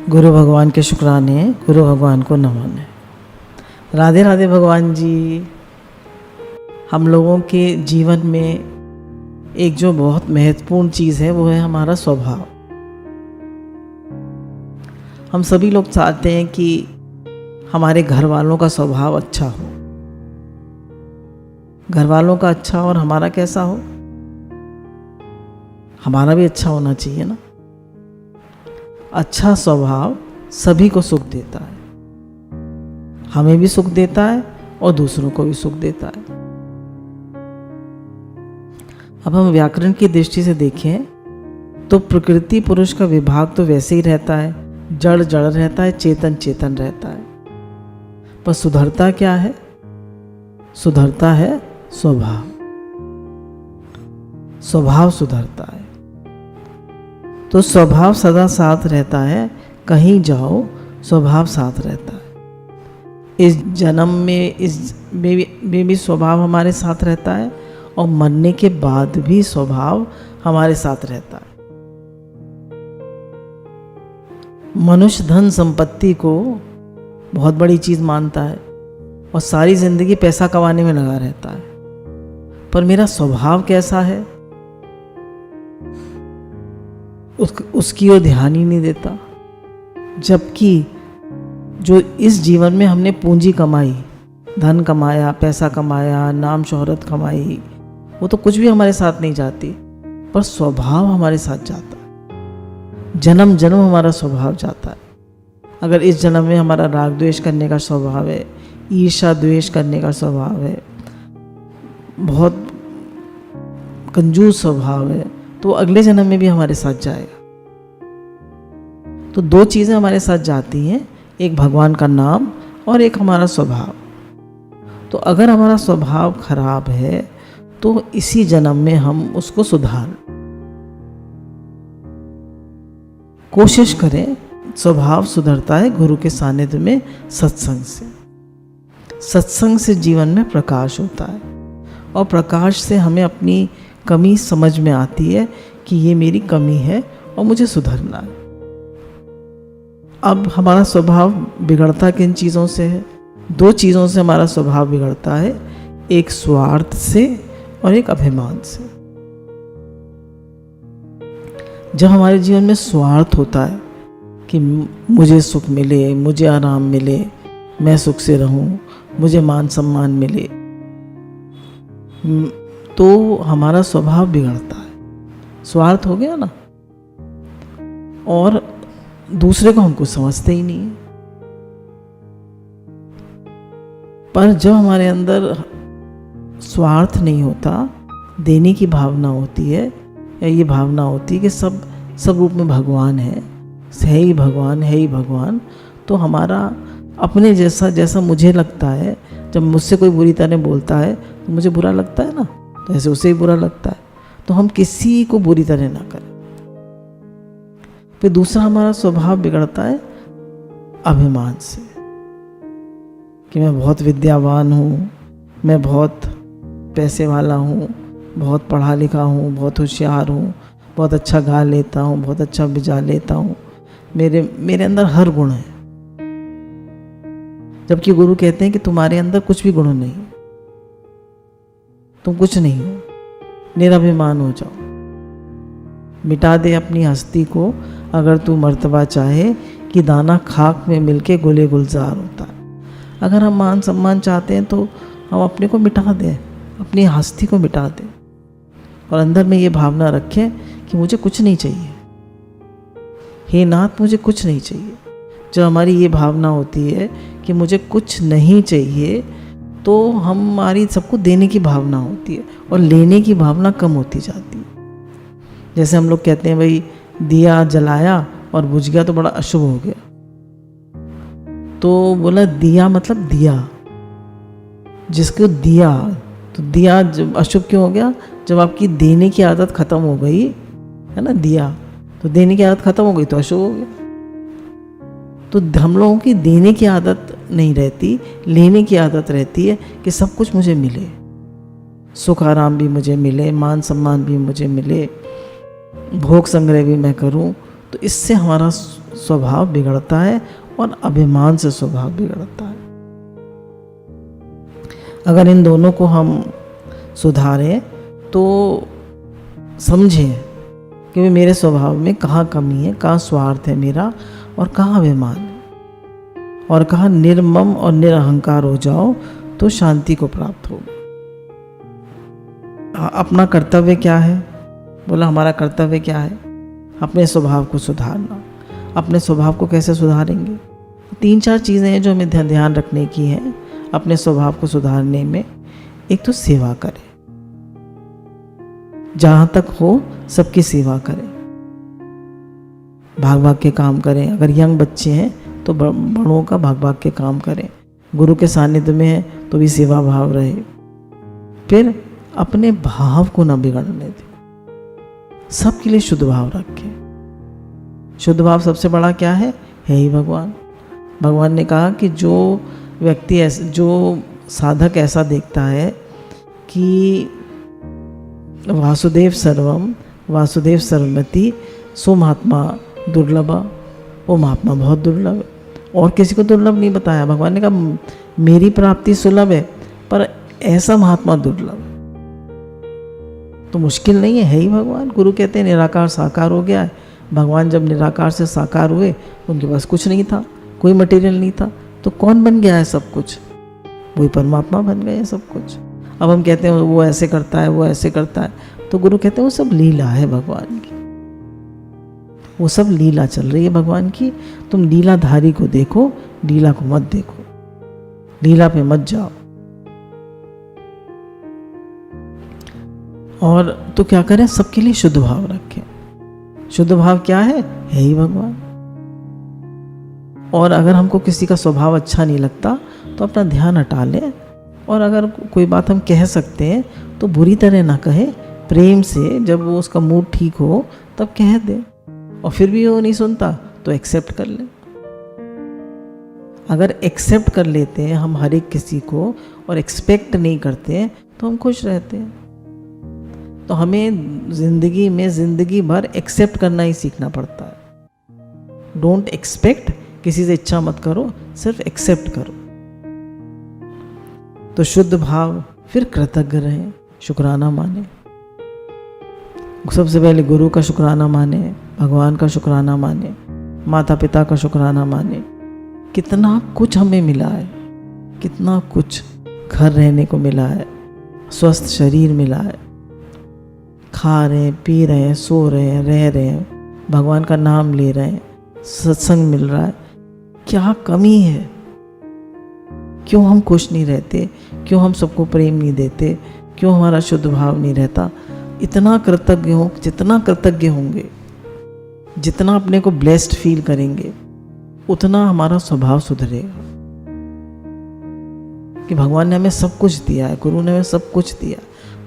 गुरु भगवान के शुक्राने, गुरु भगवान को नमन है। राधे राधे भगवान जी। हम लोगों के जीवन में एक जो बहुत महत्वपूर्ण चीज़ है वो है हमारा स्वभाव। हम सभी लोग चाहते हैं कि हमारे घर वालों का स्वभाव अच्छा हो, घर वालों का अच्छा और हमारा कैसा हो, हमारा भी अच्छा होना चाहिए ना। अच्छा स्वभाव सभी को सुख देता है, हमें भी सुख देता है और दूसरों को भी सुख देता है। अब हम व्याकरण की दृष्टि से देखें तो प्रकृति पुरुष का विभाग तो वैसे ही रहता है, जड़ जड़ रहता है, चेतन चेतन रहता है। पर सुधरता क्या है? सुधरता है स्वभाव। स्वभाव सुधरता है तो स्वभाव सदा साथ रहता है, कहीं जाओ स्वभाव साथ रहता है। इस जन्म में भी स्वभाव हमारे साथ रहता है और मरने के बाद भी स्वभाव हमारे साथ रहता है। मनुष्य धन संपत्ति को बहुत बड़ी चीज़ मानता है और सारी जिंदगी पैसा कमाने में लगा रहता है, पर मेरा स्वभाव कैसा है उसकी ओर ध्यान ही नहीं देता। जबकि जो इस जीवन में हमने पूंजी कमाई, धन कमाया, पैसा कमाया, नाम शोहरत कमाई, वो तो कुछ भी हमारे साथ नहीं जाती, पर स्वभाव हमारे साथ जाता है। जन्म जन्म हमारा स्वभाव जाता है। अगर इस जन्म में हमारा राग द्वेष करने का स्वभाव है, ईर्ष्या द्वेष करने का स्वभाव है, बहुत कंजूस स्वभाव है, तो अगले जन्म में भी हमारे साथ जाएगा। तो दो चीज़ें हमारे साथ जाती हैं, एक भगवान का नाम और एक हमारा स्वभाव। तो अगर हमारा स्वभाव खराब है तो इसी जन्म में हम उसको सुधार कोशिश करें। स्वभाव सुधरता है गुरु के सानिध्य में, सत्संग से। सत्संग से जीवन में प्रकाश होता है और प्रकाश से हमें अपनी कमी समझ में आती है कि ये मेरी कमी है और मुझे सुधरना है। अब हमारा स्वभाव बिगड़ता किन चीज़ों से है? दो चीज़ों से हमारा स्वभाव बिगड़ता है, एक स्वार्थ से और एक अभिमान से। जब हमारे जीवन में स्वार्थ होता है कि मुझे सुख मिले, मुझे आराम मिले, मैं सुख से रहूं, मुझे मान सम्मान मिले, तो हमारा स्वभाव बिगड़ता है। स्वार्थ हो गया ना, और दूसरे को हम कुछ समझते ही नहीं है। पर जब हमारे अंदर स्वार्थ नहीं होता, देने की भावना होती है, या ये भावना होती है कि सब रूप में भगवान है ही भगवान, है ही भगवान, तो हमारा अपने जैसा मुझे लगता है, जब मुझसे कोई बुरी तरह बोलता है तो मुझे बुरा लगता है ना, तो ऐसे उसे ही बुरा लगता है, तो हम किसी को बुरी तरह ना करें। फिर दूसरा हमारा स्वभाव बिगड़ता है अभिमान से, कि मैं बहुत विद्यावान हूँ, मैं बहुत पैसे वाला हूँ, बहुत पढ़ा लिखा हूँ, बहुत होशियार हूँ, बहुत अच्छा गा लेता हूँ, बहुत अच्छा बजा लेता हूँ, मेरे अंदर हर गुण है। जबकि गुरु कहते हैं कि तुम्हारे अंदर कुछ भी गुण नहीं, तुम कुछ नहीं हो, निराभिमान हो जाओ, मिटा दे अपनी हस्ती को। अगर तू मर्तबा चाहे कि दाना खाक में मिलके गुले गुलजार होता है। अगर हम मान सम्मान चाहते हैं तो हम अपने को मिटा दें, अपनी हस्ती को मिटा दें, और अंदर में ये भावना रखें कि मुझे कुछ नहीं चाहिए, हे नाथ मुझे कुछ नहीं चाहिए। जब हमारी ये भावना होती है कि मुझे कुछ नहीं चाहिए, तो हमारी सबको देने की भावना होती है और लेने की भावना कम होती जाती है। जैसे हम लोग कहते हैं भाई दिया जलाया और बुझ गया तो बड़ा अशुभ हो गया, तो बोला दिया मतलब दिया, जिसको दिया, तो दिया जब अशुभ क्यों हो गया? जब आपकी देने की आदत खत्म हो गई है ना, दिया तो देने की आदत खत्म हो गई तो अशुभ हो गया। तो हम लोगों की देने की आदत नहीं रहती, लेने की आदत रहती है कि सब कुछ मुझे मिले, सुख आराम भी मुझे मिले, मान सम्मान भी मुझे मिले, भोग संग्रह भी मैं करूं, तो इससे हमारा स्वभाव बिगड़ता है और अभिमान से स्वभाव बिगड़ता है। अगर इन दोनों को हम सुधारें तो समझें कि मेरे स्वभाव में कहाँ कमी है, कहाँ स्वार्थ है मेरा और कहाँ अभिमान है, और कहाँ निर्मम और निरहंकार हो जाओ तो शांति को प्राप्त होगा। अपना कर्तव्य क्या है? बोला हमारा कर्तव्य क्या है? अपने स्वभाव को सुधारना। अपने स्वभाव को कैसे सुधारेंगे? 3-4 चीज़ें हैं जो हमें ध्यान रखने की हैं अपने स्वभाव को सुधारने में। एक तो सेवा करें, जहाँ तक हो सबकी सेवा करें, भाग भाग के काम करें। अगर यंग बच्चे हैं तो बड़ों का भाग भाग के काम करें। गुरु के सानिध्य में है तो भी सेवा भाव रहे। फिर अपने भाव को न बिगड़ने दें, सबके लिए शुद्ध भाव रखें। शुद्ध भाव सबसे बड़ा क्या है ही भगवान। भगवान ने कहा कि जो व्यक्ति जो साधक ऐसा देखता है कि वासुदेव सर्वम वासुदेव सर्वमति, सो महात्मा दुर्लभ, वो महात्मा बहुत दुर्लभ है। और किसी को दुर्लभ नहीं बताया। भगवान ने कहा मेरी प्राप्ति सुलभ है, पर ऐसा महात्मा दुर्लभ है। तो मुश्किल नहीं है ही भगवान। गुरु कहते हैं निराकार साकार हो गया है। भगवान जब निराकार से साकार हुए उनके पास कुछ नहीं था, कोई मटेरियल नहीं था, तो कौन बन गया है सब कुछ? वही परमात्मा बन गए हैं सब कुछ। अब हम कहते हैं वो ऐसे करता है, वो ऐसे करता है, तो गुरु कहते हैं वो सब लीला है भगवान की, वो सब लीला चल रही है भगवान की। तुम लीलाधारी को देखो, लीला को मत देखो, लीला पे मत जाओ। और तो क्या करें? सबके लिए शुद्ध भाव रखें। शुद्ध भाव क्या है ही भगवान। और अगर हमको किसी का स्वभाव अच्छा नहीं लगता तो अपना ध्यान हटा लें, और अगर कोई बात हम कह सकते हैं तो बुरी तरह ना कहे, प्रेम से जब वो उसका मूड ठीक हो तब कह दे। और फिर भी वो नहीं सुनता तो एक्सेप्ट कर ले। अगर एक्सेप्ट कर लेते हैं हम हर एक किसी को और एक्सपेक्ट नहीं करते हैं तो हम खुश रहते हैं। तो हमें जिंदगी में जिंदगी भर एक्सेप्ट करना ही सीखना पड़ता है। डोंट एक्सपेक्ट, किसी से इच्छा मत करो, सिर्फ एक्सेप्ट करो। तो शुद्ध भाव, फिर कृतज्ञ रहें, शुक्राना माने। सबसे पहले गुरु का शुक्राना माने, भगवान का शुक्राना माने, माता पिता का शुक्राना माने। कितना कुछ हमें मिला है, कितना कुछ घर रहने को मिला है, स्वस्थ शरीर मिला है, खा रहे हैं, पी रहे हैं, सो रहे हैं, रह रहे हैं, भगवान का नाम ले रहे हैं, सत्संग मिल रहा है। क्या कमी है? क्यों हम खुश नहीं रहते? क्यों हम सबको प्रेम नहीं देते? क्यों हमारा शुद्ध भाव नहीं रहता? इतना कृतज्ञ हो, जितना कृतज्ञ होंगे, जितना अपने को ब्लेस्ड फील करेंगे, उतना हमारा स्वभाव सुधरेगा। कि भगवान ने हमें सब कुछ दिया है, गुरु ने हमें सब कुछ दिया,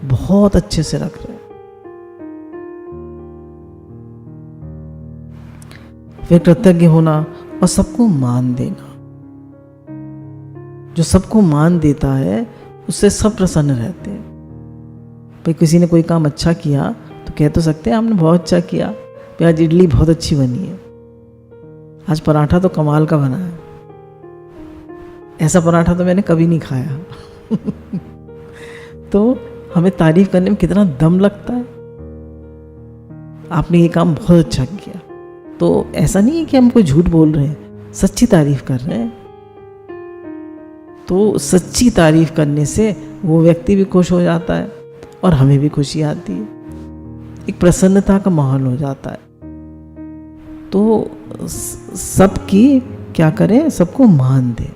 बहुत अच्छे से रख रहे हैं। फिर कृतज्ञ होना और सबको मान देना। जो सबको मान देता है उससे सब प्रसन्न रहते हैं। भाई किसी ने कोई काम अच्छा किया तो कह तो सकते हैं आपने बहुत अच्छा किया, आज इडली बहुत अच्छी बनी है, आज पराठा तो कमाल का बना है, ऐसा पराठा तो मैंने कभी नहीं खाया। तो हमें तारीफ करने में कितना दम लगता है। आपने ये काम बहुत अच्छा किया, तो ऐसा नहीं है कि हम कोई झूठ बोल रहे हैं, सच्ची तारीफ कर रहे हैं। तो सच्ची तारीफ करने से वो व्यक्ति भी खुश हो जाता है और हमें भी खुशी आती है, एक प्रसन्नता का माहौल हो जाता है। तो सबकी क्या करें? सबको मान दें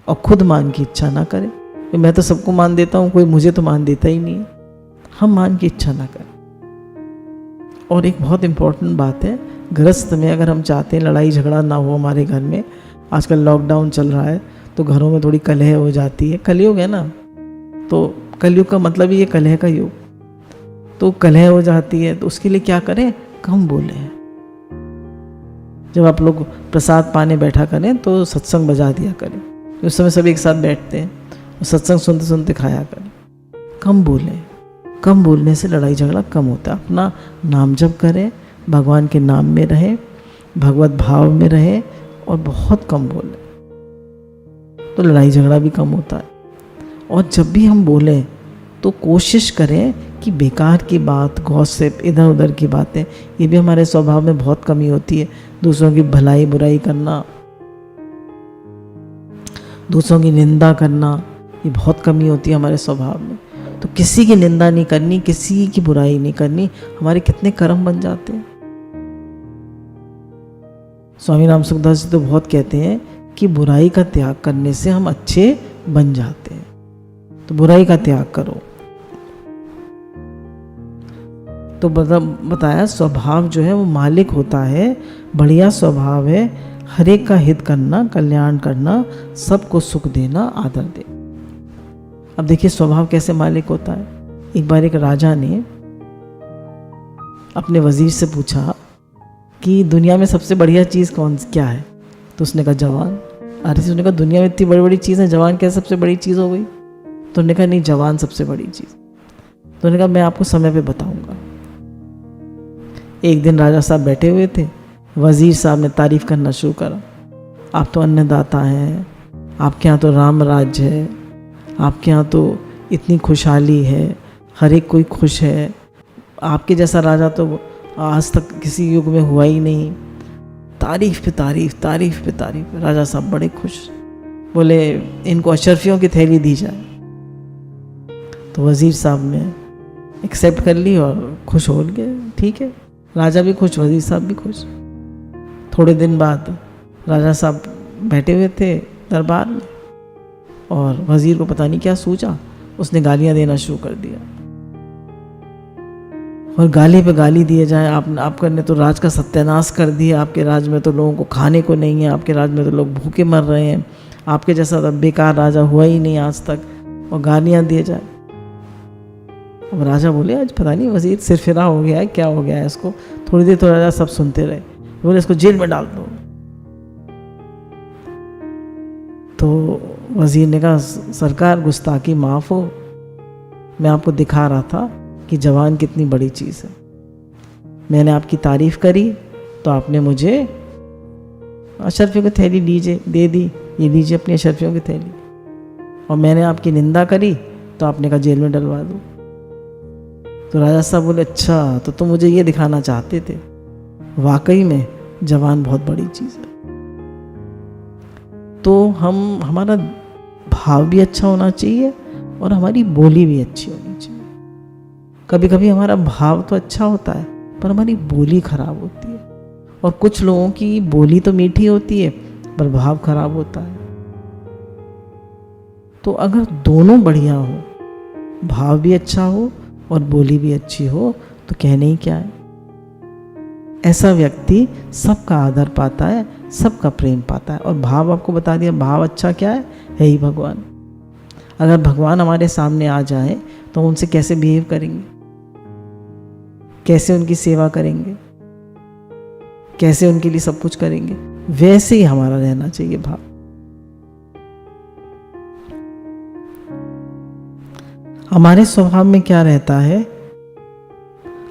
और खुद मान की इच्छा ना करें। मैं तो सबको मान देता हूँ, कोई मुझे तो मान देता ही नहीं है। हम मान की इच्छा ना करें। और एक बहुत इम्पोर्टेंट बात है, गृहस्थ में अगर हम चाहते हैं लड़ाई झगड़ा ना हो हमारे घर में, आजकल लॉकडाउन चल रहा है तो घरों में थोड़ी कलह हो जाती है, कलयुग है ना, तो कलयुग का मतलब ही ये कलह का युग, तो कलह हो जाती है। तो उसके लिए क्या करें? कम बोलें। जब आप लोग प्रसाद पाने बैठा करें तो सत्संग बजा दिया करें, उस समय सब एक साथ बैठते हैं और सत्संग सुनते सुनते खाया करें। कम बोलें, कम बोलने से लड़ाई झगड़ा कम होता है। अपना नाम जप करें, भगवान के नाम में रहें, भगवत भाव में रहें और बहुत कम बोलें, तो लड़ाई झगड़ा भी कम होता है। और जब भी हम बोलें तो कोशिश करें कि बेकार की बात, गॉसिप, इधर उधर की बातें, ये भी हमारे स्वभाव में बहुत कमी होती है। दूसरों की भलाई बुराई करना, दूसरों की निंदा करना, ये बहुत कमी होती है हमारे स्वभाव में। तो किसी की निंदा नहीं करनी, किसी की बुराई नहीं करनी, हमारे कितने कर्म बन जाते हैं। स्वामी राम सुखदास जी तो बहुत कहते हैं कि बुराई का त्याग करने से हम अच्छे बन जाते हैं। तो बुराई का त्याग करो। तो बताया स्वभाव जो है वो मालिक होता है, बढ़िया स्वभाव है, हर एक का हित करना, कल्याण करना, सबको सुख देना, आदर दे। अब देखिए स्वभाव कैसे मालिक होता है। एक बार एक राजा ने अपने वजीर से पूछा कि दुनिया में सबसे बढ़िया चीज़ क्या है? तो उसने कहा जवान। अरे उसने कहा दुनिया में इतनी बड़ी बड़ी चीज़ है, जवान क्या सबसे बड़ी चीज़ हो गई? तो उन्होंने कहा नहीं, जवान सबसे बड़ी चीज़। तो उन्होंने कहा मैं आपको समय पे बताऊंगा। एक दिन राजा साहब बैठे हुए थे, वजीर साहब ने तारीफ करना शुरू करा, आप तो अन्नदाता हैं, आपके यहाँ तो राम राज्य है, आपके यहाँ तो इतनी खुशहाली है, हर एक कोई खुश है, आपके जैसा राजा तो आज तक किसी युग में हुआ ही नहीं। तारीफ पे तारीफ, तारीफ पे तारीफ। राजा साहब बड़े खुश, बोले इनको अशरफियों की थैली दी जाए। तो वजीर साहब ने एक्सेप्ट कर ली और खुश हो गए। ठीक है, राजा भी खुश, वजीर साहब भी खुश। थोड़े दिन बाद राजा साहब बैठे हुए थे दरबार में और वजीर को पता नहीं क्या सूझा, उसने गालियां देना शुरू कर दिया। और गाली पे गाली दिए जाए, आपका ने तो राज का सत्यानाश कर दिया, आपके राज में तो लोगों को खाने को नहीं है, आपके राज में तो लोग भूखे मर रहे हैं, आपके जैसा तो बेकार राजा हुआ ही नहीं आज तक, और गालियां दिए जाए। अब राजा बोले आज पता नहीं वजीर सिरफिरा हो गया है, क्या हो गया है इसको। थोड़ी देर तो राजा सब सुनते रहे, बोले इसको जेल में डाल दो। तो वजीर ने कहा सरकार गुस्ताखी माफ़ हो, मैं आपको दिखा रहा था कि जवान कितनी बड़ी चीज़ है। मैंने आपकी तारीफ़ करी तो आपने मुझे अशरफियों की थैली दे दी, ये लीजिए अपनी अशरफियों की थैली। और मैंने आपकी निंदा करी तो आपने कहा जेल में डलवा दो। तो राजा साहब बोले अच्छा तो तुम मुझे ये दिखाना चाहते थे, वाकई में जवान बहुत बड़ी चीज़ है। तो हमारा भाव भी अच्छा होना चाहिए और हमारी बोली भी अच्छी होनी चाहिए। कभी कभी हमारा भाव तो अच्छा होता है पर हमारी बोली खराब होती है, और कुछ लोगों की बोली तो मीठी होती है पर भाव खराब होता है। तो अगर दोनों बढ़िया हो, भाव भी अच्छा हो और बोली भी अच्छी हो, तो कहने ही क्या है। ऐसा व्यक्ति सबका आदर पाता है, सबका प्रेम पाता है। और भाव आपको बता दिया, भाव अच्छा क्या है ही भगवान। अगर भगवान हमारे सामने आ जाए तो उनसे कैसे बिहेव करेंगे, कैसे उनकी सेवा करेंगे, कैसे उनके लिए सब कुछ करेंगे, वैसे ही हमारा रहना चाहिए भाव। हमारे स्वभाव में क्या रहता है,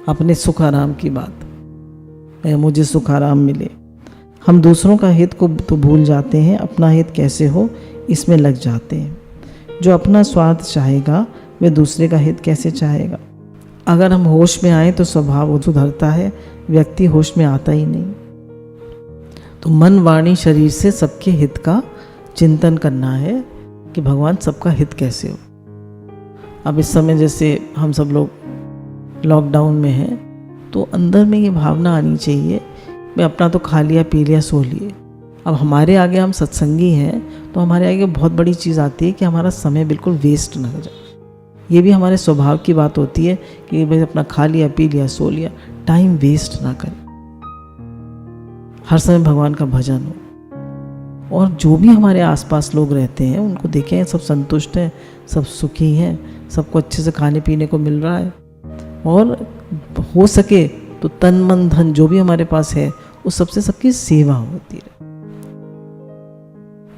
अपने सुख आराम की बात, मुझे सुख आराम मिले। हम दूसरों का हित को तो भूल जाते हैं, अपना हित कैसे हो इसमें लग जाते हैं। जो अपना स्वार्थ चाहेगा वह दूसरे का हित कैसे चाहेगा। अगर हम होश में आए तो स्वभाव सुधरता है, व्यक्ति होश में आता ही नहीं। तो मन वाणी शरीर से सबके हित का चिंतन करना है कि भगवान सबका हित कैसे हो। अब इस समय जैसे हम सब लोग लॉकडाउन में हैं, तो अंदर में ये भावना आनी चाहिए मैं अपना तो खा लिया पी लिया सो लिए। अब हमारे आगे हम सत्संगी हैं तो हमारे आगे बहुत बड़ी चीज़ आती है कि हमारा समय बिल्कुल वेस्ट ना हो जाए। ये भी हमारे स्वभाव की बात होती है कि भाई अपना खा लिया पी लिया सो लिया, टाइम वेस्ट ना करें, हर समय भगवान का भजन हो। और जो भी हमारे आसपास लोग रहते हैं उनको देखें, सब संतुष्ट हैं, सब सुखी हैं, सबको अच्छे से खाने पीने को मिल रहा है। और हो सके तो तन मन धन जो भी हमारे पास है उस सबसे सबकी सेवा होती रहे,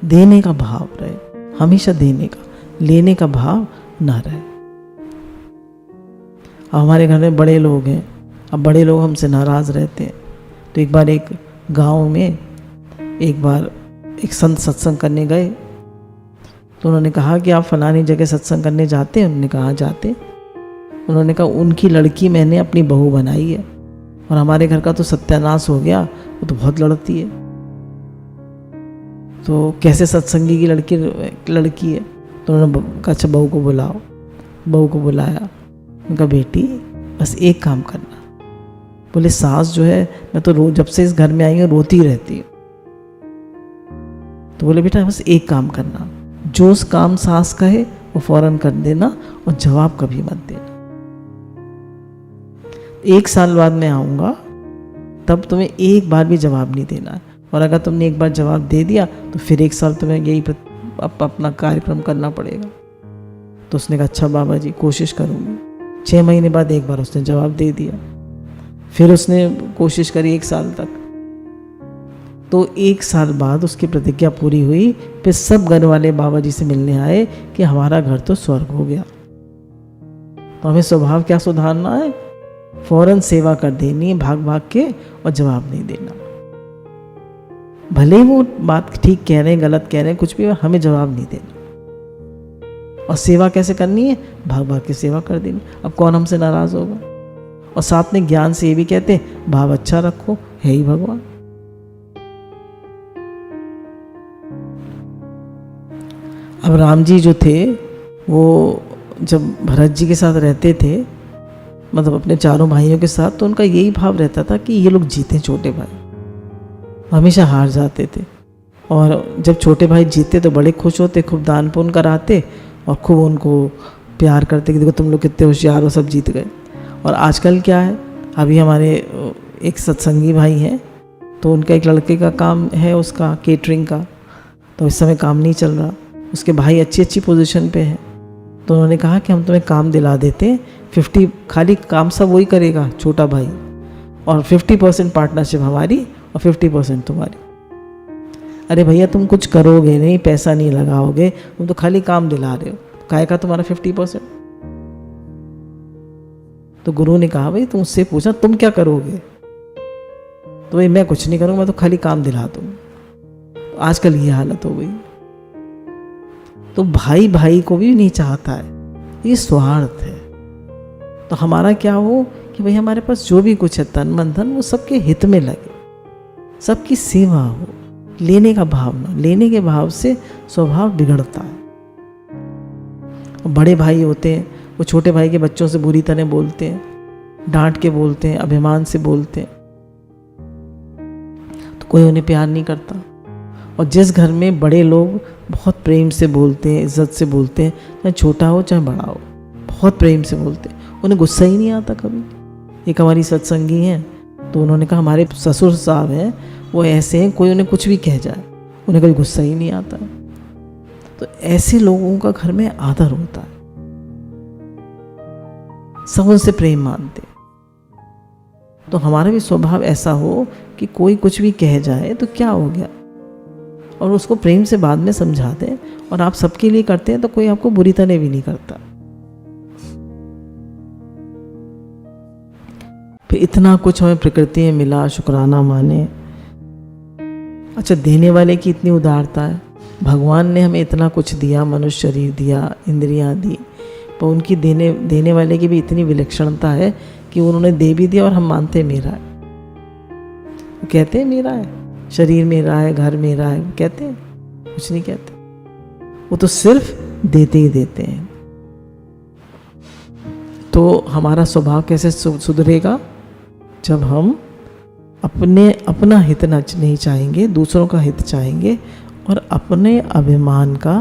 देने का भाव रहे, हमेशा देने का, लेने का भाव ना रहे। अब हमारे घर में बड़े लोग हैं, अब बड़े लोग हमसे नाराज़ रहते हैं। तो एक बार एक गांव में एक संत सत्संग करने गए, तो उन्होंने कहा कि आप फलानी जगह सत्संग करने जाते हैं? उन्होंने कहा हाँ जाते। उन्होंने कहा उनकी लड़की मैंने अपनी बहू बनाई है और हमारे घर का तो सत्यानाश हो गया, वो तो बहुत लड़ती है, तो कैसे सत्संगी की लड़की है? तो उन्होंने कहा अच्छा बहू को बुलाओ। बहू को बुलाया, उनका बेटी बस एक काम करना। बोले सास जो है मैं तो रोज जब से इस घर में आई हूँ रोती रहती हूँ। तो बोले बेटा बस एक काम करना, जो काम सास कहे वो फौरन कर देना और जवाब कभी मत देना। 1 साल बाद मैं आऊँगा, तब तुम्हें एक बार भी जवाब नहीं देना है, और अगर तुमने एक बार जवाब दे दिया तो फिर 1 साल तुम्हें यही अपना कार्यक्रम करना पड़ेगा। तो उसने कहा अच्छा बाबा जी कोशिश करूँगी। 6 महीने बाद एक बार उसने जवाब दे दिया, फिर उसने कोशिश करी 1 साल तक। तो 1 साल बाद उसकी प्रतिज्ञा पूरी हुई, फिर सब घर वाले बाबा जी से मिलने आए कि हमारा घर तो स्वर्ग हो गया। तो हमें स्वभाव क्या सुधारना है? फौरन सेवा कर देनी है, भाग भाग के, और जवाब नहीं देना। भले वो बात ठीक कह रहे हैं गलत कह रहे हैं कुछ भी, हमें जवाब नहीं देना। और सेवा कैसे करनी है? भाग भाग के सेवा कर देनी। अब कौन हमसे नाराज होगा? और साथ में ज्ञान से ये भी कहते हैं भाव अच्छा रखो, है ही भगवान। अब राम जी जो थे वो जब भरत जी के साथ रहते थे, मतलब अपने चारों भाइयों के साथ, तो उनका यही भाव रहता था कि ये लोग जीते, छोटे भाई हमेशा हार जाते थे। और जब छोटे भाई जीतते तो बड़े खुश होते, खूब दान पुण्य कराते और खूब उनको प्यार करते कि देखो तुम लोग कितने होशियार हो, सब जीत गए। और आजकल क्या है, अभी हमारे एक सत्संगी भाई हैं, तो उनका एक लड़के का काम है उसका केटरिंग का, तो इस समय काम नहीं चल रहा। उसके भाई अच्छी पोजीशन पे हैं, तो उन्होंने कहा कि हम तुम्हें काम दिला देते हैं, 50 खाली काम सब वही करेगा छोटा भाई, और 50% पार्टनरशिप हमारी और 50% तुम्हारी। अरे भैया तुम कुछ करोगे नहीं, पैसा नहीं लगाओगे, तुम तो खाली काम दिला रहे हो, काहे का तुम्हारा 50%? तो गुरु ने कहा भाई तुम उससे पूछा तुम क्या करोगे? तो भाई मैं कुछ नहीं करूँगा, मैं तो खाली काम दिला दूँ। आजकल ये हालत हो गई। तो भाई भाई को भी नहीं चाहता है, ये स्वार्थ है। तो हमारा क्या हो कि भाई हमारे पास जो भी कुछ है तन मन धन वो सबके हित में लगे, सबकी सेवा हो, लेने का भाव ना, लेने के भाव से स्वभाव बिगड़ता है। बड़े भाई होते हैं वो छोटे भाई के बच्चों से बुरी तरह बोलते हैं, डांट के बोलते हैं, अभिमान से बोलते हैं, तो कोई उन्हें प्यार नहीं करता। और जिस घर में बड़े लोग बहुत प्रेम से बोलते हैं, इज्जत से बोलते हैं, चाहे छोटा हो चाहे बड़ा हो, बहुत प्रेम से बोलते हैं, उन्हें गुस्सा ही नहीं आता कभी। एक हमारी सत्संगी हैं, तो उन्होंने कहा हमारे ससुर साहब हैं वो ऐसे हैं, कोई उन्हें कुछ भी कह जाए उन्हें कभी गुस्सा ही नहीं आता है। तो ऐसे लोगों का घर में आदर होता है, सब उनसे प्रेम मानते। तो हमारा भी स्वभाव ऐसा हो कि कोई कुछ भी कह जाए तो क्या हो गया, और उसको प्रेम से बाद में समझा दें। और आप सबके लिए करते हैं तो कोई आपको बुरी तरह भी नहीं करता। फिर इतना कुछ हमें प्रकृति में मिला, शुक्राना माने। अच्छा, देने वाले की इतनी उदारता है, भगवान ने हमें इतना कुछ दिया, मनुष्य शरीर दिया, इंद्रियां दी, पर उनकी देने वाले की भी इतनी विलक्षणता है कि उन्होंने दे भी दिया और हम मानते मेरा है। वो कहते हैं मेरा है, शरीर मेरा है, घर मेरा है, वो कहते हैं, कुछ नहीं कहते। वो तो सिर्फ देते ही देते हैं। तो हमारा स्वभाव कैसे सुधरेगा? जब हम अपना हित नहीं चाहेंगे, दूसरों का हित चाहेंगे और अपने अभिमान का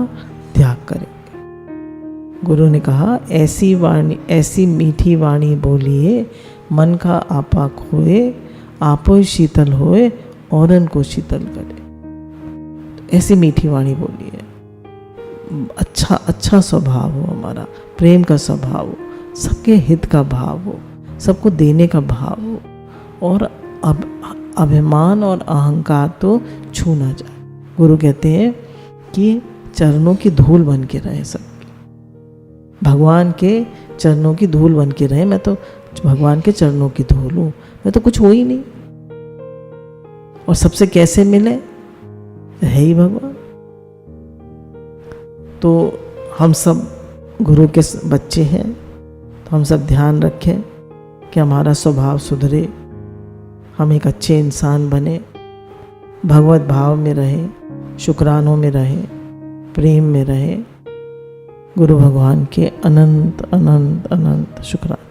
त्याग करेंगे। गुरु ने कहा ऐसी मीठी वाणी बोलिए, मन का आपा खोए, आपो शीतल होए, औरन को शीतल करे। तो ऐसी मीठी वाणी बोलिए, अच्छा स्वभाव हो हमारा, प्रेम का स्वभाव हो, सबके हित का भाव हो, सबको देने का भाव हो, और अब अभिमान और अहंकार तो छू ना जाए। गुरु कहते हैं कि चरणों की धूल बन के रहे सबके, भगवान के चरणों की धूल बन के रहे। मैं तो भगवान के चरणों की धूल हूँ, मैं तो कुछ हो ही नहीं। और सबसे कैसे मिले? है ही भगवान। तो हम सब गुरु के बच्चे हैं, तो हम सब ध्यान रखें कि हमारा स्वभाव सुधरे, हम एक अच्छे इंसान बने, भगवत भाव में रहें, शुक्रानों में रहें, प्रेम में रहें। गुरु भगवान के अनंत अनंत अनंत शुक्राने।